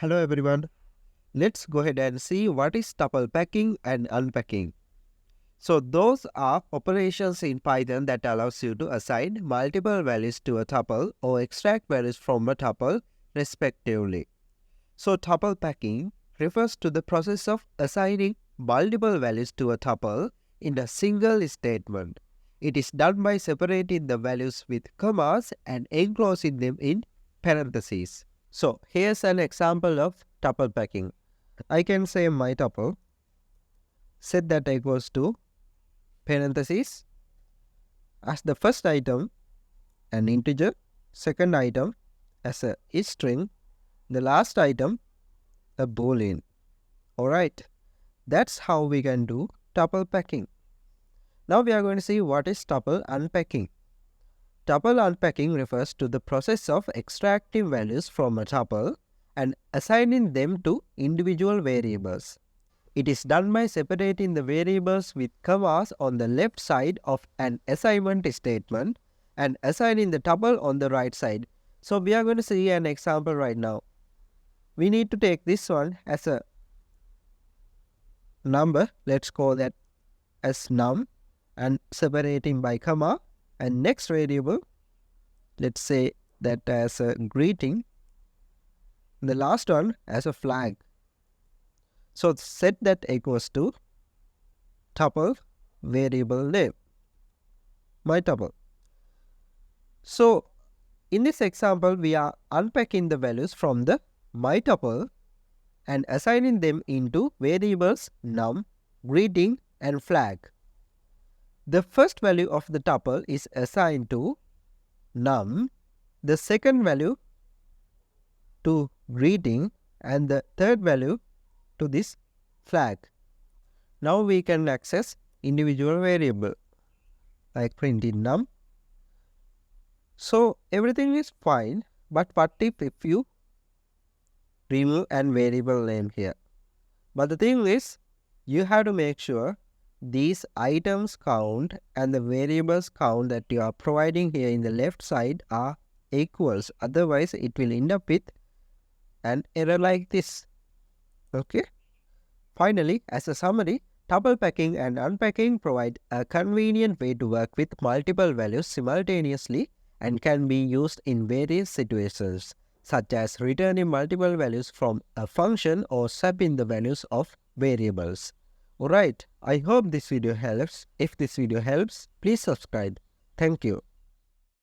Hello everyone. Let's go ahead and see what is tuple packing and unpacking. So those are operations in Python that allows you to assign multiple values to a tuple or extract values from a tuple respectively. So tuple packing refers to the process of assigning multiple values to a tuple in a single statement. It is done by separating the values with commas and enclosing them in parentheses. So here's an example of tuple packing. I can say my tuple, set that equals to parentheses as the first item an integer, second item as a string, the last item a boolean. Alright, that's how we can do tuple packing. Now we are going to see what is tuple unpacking. Tuple unpacking refers to the process of extracting values from a tuple and assigning them to individual variables. It is done by separating the variables with commas on the left side of an assignment statement and assigning the tuple on the right side. So we are going to see an example right now. We need to take this one as a number. Let's call that as num and separating by comma, and next variable, let's say that as a greeting, the last one as a flag. So set that equals to tuple variable name, my tuple. So in this example, we are unpacking the values from the my tuple and assigning them into variables num, greeting and flag. The first value of the tuple is assigned to num, the second value to greeting, and the third value to this flag. Now we can access individual variable like printing num. So everything is fine, but what if you remove an variable name here? But the thing is, you have to make sure these items count and the variables count that you are providing here in the left side are equals. Otherwise, it will end up with an error like this. Okay. Finally, as a summary, tuple packing and unpacking provide a convenient way to work with multiple values simultaneously and can be used in various situations, such as returning multiple values from a function or swapping the values of variables. Alright, I hope this video helps. If this video helps, please subscribe. Thank you.